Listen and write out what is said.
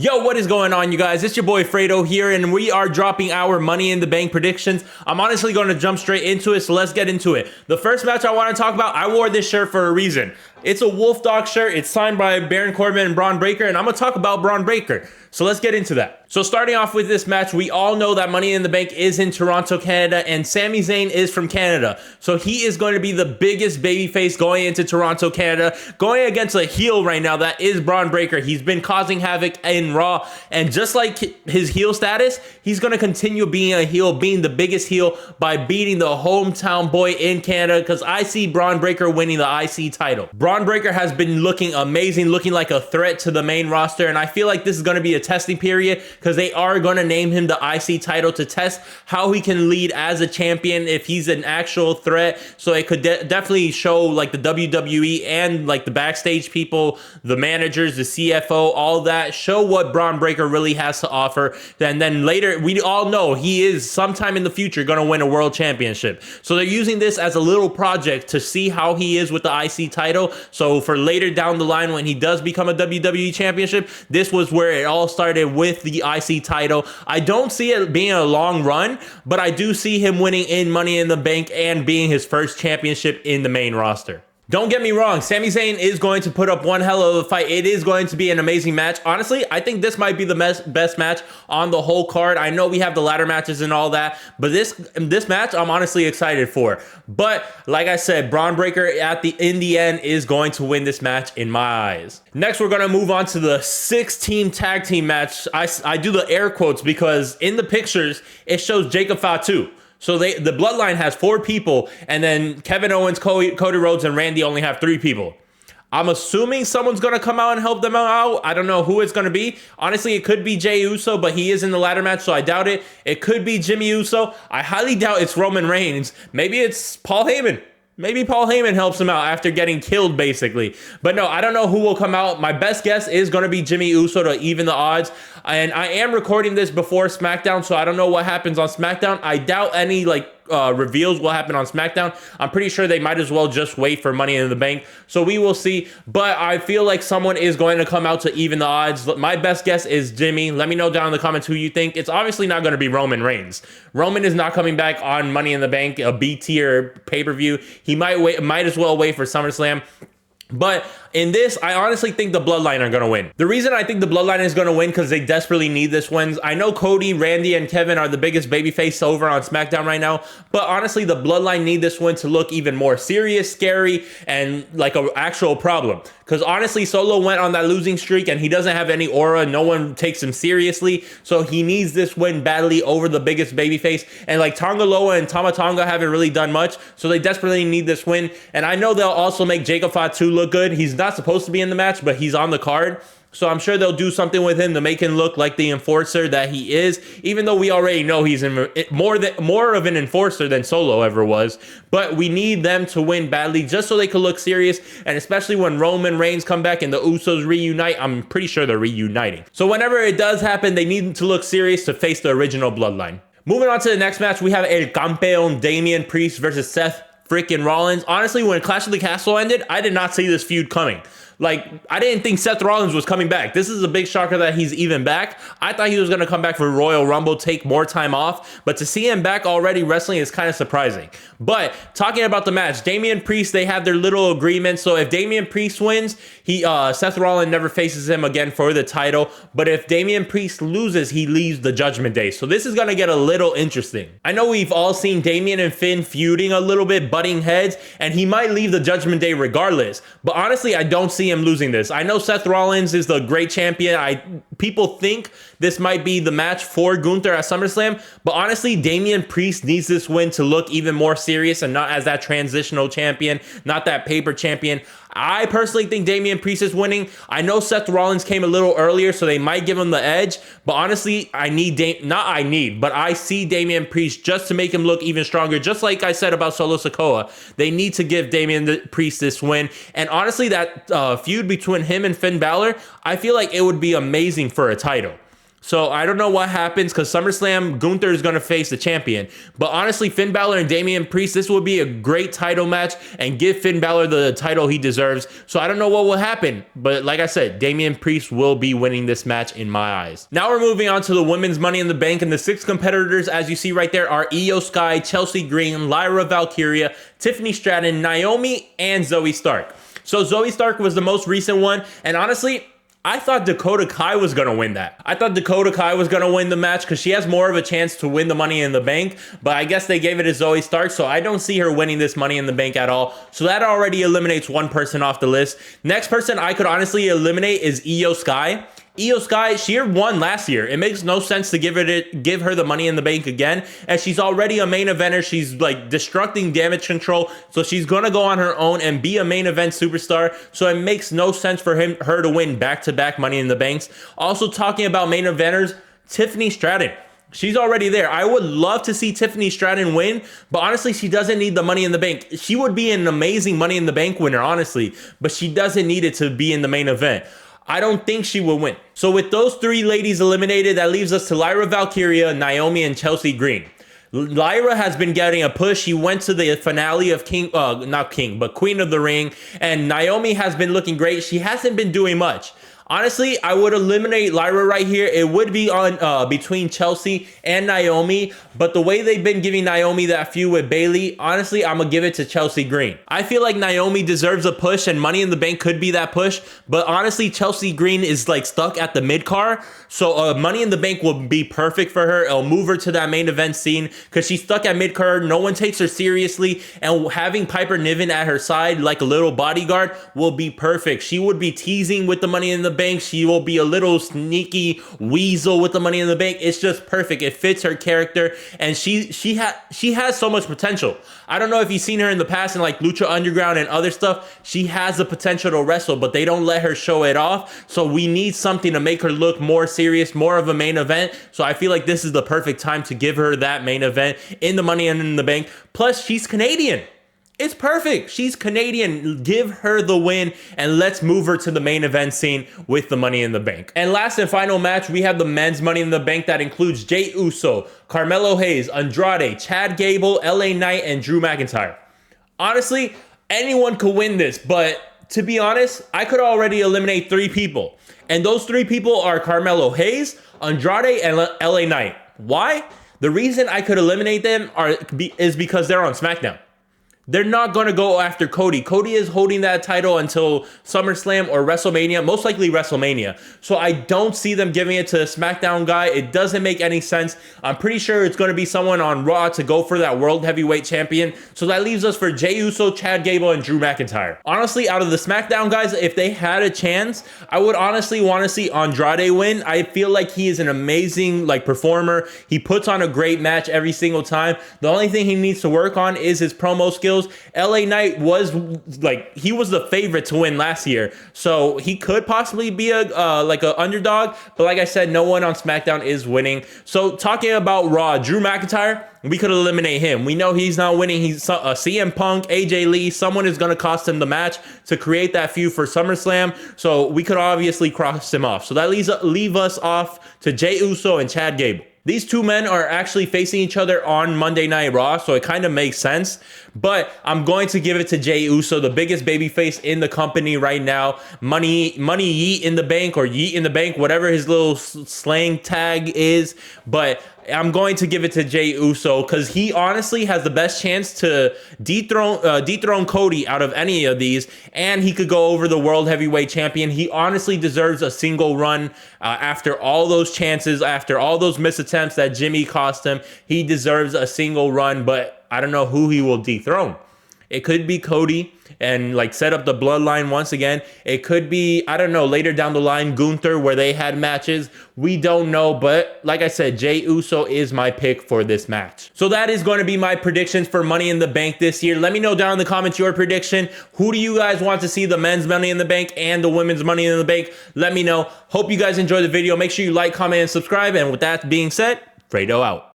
Yo, what is going on, you guys? It's your boy Fredo here, and we are dropping our Money in the Bank predictions. I'm honestly going to jump straight into it, so let's get into it. The first match I want to talk about, I wore this shirt for a reason. It's a Wolf Dog shirt. It's signed by Baron Corbin and Braun Breaker, and I'm going to talk about Braun Breaker. So let's get into that. So starting off with this match, we all know that Money in the Bank is in Toronto, Canada, and Sami Zayn is from Canada. So he is going to be the biggest babyface going into Toronto, Canada, going against a heel right now that is Braun Breaker. He's been causing havoc in Raw, and just like his heel status, he's going to continue being a heel, being the biggest heel by beating the hometown boy in Canada, because I see Braun Breaker winning the IC title. Braun Breaker has been looking amazing, looking like a threat to the main roster, and I feel like this is going to be a testing period because they are going to name him the IC title to test how he can lead as a champion, if he's an actual threat. So it could definitely show like the WWE and like the backstage people, the managers, the CFO, all that, show what Braun Breaker really has to offer. And then later, we all know he is sometime in the future going to win a world championship. So they're using this as a little project to see how he is with the IC title. So for later down the line, when he does become a WWE championship, this was where it all started with the IC title. I don't see it being a long run, but I do see him winning in Money in the Bank and being his first championship in the main roster. Don't get me wrong, Sami Zayn is going to put up one hell of a fight. It is going to be an amazing match. Honestly, I think this might be the best match on the whole card. I know we have the ladder matches and all that, but this match I'm honestly excited for. But like I said, Braun Breaker in the end is going to win this match in my eyes. Next, we're going to move on to the 6-team tag team match. I do the air quotes because in the pictures, it shows Jacob Fatu. So the Bloodline has 4 people, and then Kevin Owens, Cody Rhodes, and Randy only have 3 people. I'm assuming someone's going to come out and help them out. I don't know who it's going to be. Honestly, it could be Jey Uso, but he is in the ladder match, so I doubt it. It could be Jimmy Uso. I highly doubt it's Roman Reigns. Maybe it's Paul Heyman. Maybe Paul Heyman helps him out after getting killed, basically. But no, I don't know who will come out. My best guess is going to be Jimmy Uso to even the odds. And I am recording this before SmackDown, so I don't know what happens on SmackDown. I doubt any reveals will happen on SmackDown. I'm pretty sure they might as well just wait for Money in the Bank. So we will see. But I feel like someone is going to come out to even the odds. My best guess is Jimmy. Let me know down in the comments who you think. It's obviously not going to be Roman Reigns. Roman is not coming back on Money in the Bank, a B-tier pay-per-view. He might as well wait for SummerSlam. But in this, I honestly think the Bloodline are going to win. The reason I think the Bloodline is going to win because they desperately need this wins. I know Cody, Randy, and Kevin are the biggest babyface over on SmackDown right now, but honestly, the Bloodline need this win to look even more serious, scary, and like an actual problem. Because honestly, Solo went on that losing streak and he doesn't have any aura. No one takes him seriously. So he needs this win badly over the biggest babyface. And like Tonga Loa and Tama Tonga haven't really done much. So they desperately need this win. And I know they'll also make Jacob Fatu look good. He's not supposed to be in the match, but he's on the card. So I'm sure they'll do something with him to make him look like the enforcer that he is, even though we already know he's more of an enforcer than Solo ever was. But we need them to win badly just so they can look serious, and especially when Roman Reigns come back and the Usos reunite. I'm pretty sure they're reuniting. So whenever it does happen, they need to look serious to face the original Bloodline. Moving on to the next match, we have El Campeón Damian Priest versus Seth freaking Rollins. Honestly, when Clash of the Castle ended, I did not see this feud coming. Like, I didn't think Seth Rollins was coming back. This is a big shocker that he's even back. I thought he was going to come back for Royal Rumble, take more time off. But to see him back already wrestling is kind of surprising. But talking about the match, Damian Priest, they have their little agreement. So if Damian Priest wins, Seth Rollins never faces him again for the title. But if Damian Priest loses, he leaves the Judgment Day. So this is going to get a little interesting. I know we've all seen Damian and Finn feuding a little bit, butting heads, and he might leave the Judgment Day regardless. But honestly, I don't see him losing this. I know Seth Rollins is the great champion. People think this might be the match for Gunther at SummerSlam, but honestly, Damian Priest needs this win to look even more serious and not as that transitional champion, not that paper champion. I personally think Damian Priest is winning. I know Seth Rollins came a little earlier, so they might give him the edge. But honestly, I see Damian Priest just to make him look even stronger. Just like I said about Solo Sikoa, they need to give Damian Priest this win. And honestly, that feud between him and Finn Balor, I feel like it would be amazing for a title. So I don't know what happens because SummerSlam, Gunther is going to face the champion. But honestly, Finn Balor and Damian Priest, this would be a great title match and give Finn Balor the title he deserves. So I don't know what will happen. But like I said, Damian Priest will be winning this match in my eyes. Now we're moving on to the women's Money in the Bank. And the 6 competitors, as you see right there, are Io Sky, Chelsea Green, Lyra Valkyria, Tiffany Stratton, Naomi, and Zoe Stark. So Zoe Stark was the most recent one. And honestly, I thought Dakota Kai was going to win that. I thought Dakota Kai was going to win the match because she has more of a chance to win the Money in the Bank. But I guess they gave it to Zoe Stark, so I don't see her winning this Money in the Bank at all. So that already eliminates one person off the list. Next person I could honestly eliminate is Io Sky. Io Sky, she won last year. It makes no sense to give her the Money in the Bank again, as she's already a main eventer. She's like destructing Damage Control, so she's gonna go on her own and be a main event superstar. So it makes no sense for her to win back-to-back Money in the Banks. Also talking about main eventers, Tiffany Stratton. She's already there. I would love to see Tiffany Stratton win, but honestly, she doesn't need the Money in the Bank. She would be an amazing Money in the Bank winner, honestly, but she doesn't need it to be in the main event. I don't think she will win. So with those 3 ladies eliminated, that leaves us to Lyra Valkyria, Naomi, and Chelsea Green. Lyra has been getting a push. She went to the finale of Queen of the Ring, and Naomi has been looking great. She hasn't been doing much. Honestly, I would eliminate Lyra right here. It would be on between Chelsea and Naomi, but the way they've been giving Naomi that feud with Bayley, honestly, I'm gonna give it to Chelsea Green. I feel like Naomi deserves a push, and Money in the Bank could be that push, but honestly, Chelsea Green is like stuck at the mid-card, so Money in the Bank will be perfect for her. It'll move her to that main event scene because she's stuck at mid-card. No one takes her seriously, and having Piper Niven at her side like a little bodyguard will be perfect. She would be teasing with the Money in the Bank. She will be a little sneaky weasel with the Money in the Bank. It's just perfect. It fits her character, and she has so much potential. I don't know if you've seen her in the past in like Lucha Underground and other stuff. She has the potential to wrestle, but they don't let her show it off. So we need something to make her look more serious, more of a main event. So I feel like this is the perfect time to give her that main event in the Money in the Bank. Plus, she's Canadian. It's perfect. She's Canadian. Give her the win, and let's move her to the main event scene with the Money in the Bank. And last and final match, we have the men's Money in the Bank that includes Jey Uso, Carmelo Hayes, Andrade, Chad Gable, LA Knight, and Drew McIntyre. Honestly, anyone could win this, but to be honest, I could already eliminate 3 people. And those 3 people are Carmelo Hayes, Andrade, and LA Knight. Why? The reason I could eliminate them is because they're on SmackDown. They're not going to go after Cody. Cody is holding that title until SummerSlam or WrestleMania, most likely WrestleMania. So I don't see them giving it to a SmackDown guy. It doesn't make any sense. I'm pretty sure it's going to be someone on Raw to go for that World Heavyweight Champion. So that leaves us for Jey Uso, Chad Gable, and Drew McIntyre. Honestly, out of the SmackDown guys, if they had a chance, I would honestly want to see Andrade win. I feel like he is an amazing performer. He puts on a great match every single time. The only thing he needs to work on is his promo skills. LA Knight was he was the favorite to win last year, so he could possibly be a underdog, but like I said, no one on SmackDown is winning. So talking about Raw, Drew McIntyre, we could eliminate him. We know he's not winning. He's CM Punk, AJ Lee, someone is going to cost him the match to create that feud for SummerSlam, so we could obviously cross him off. So that leave us off to Jey Uso and Chad Gable. These 2 men are actually facing each other on Monday Night Raw, so it kind of makes sense. But I'm going to give it to Jey Uso, the biggest babyface in the company right now. Money Yeet in the Bank, or Yeet in the Bank, whatever his little slang tag is. But I'm going to give it to Jey Uso because he honestly has the best chance to dethrone Cody out of any of these, and he could go over the World Heavyweight Champion. He honestly deserves a single run after all those chances, after all those missed attempts that Jimmy cost him. He deserves a single run, but I don't know who he will dethrone. It could be Cody and set up the bloodline once again. It could be, I don't know, later down the line, Gunther, where they had matches. We don't know, but like I said, Jey Uso is my pick for this match. So that is going to be my predictions for Money in the Bank this year. Let me know down in the comments your prediction. Who do you guys want to see the men's Money in the Bank and the women's Money in the Bank? Let me know. Hope you guys enjoyed the video. Make sure you like, comment, and subscribe. And with that being said, Fredo out.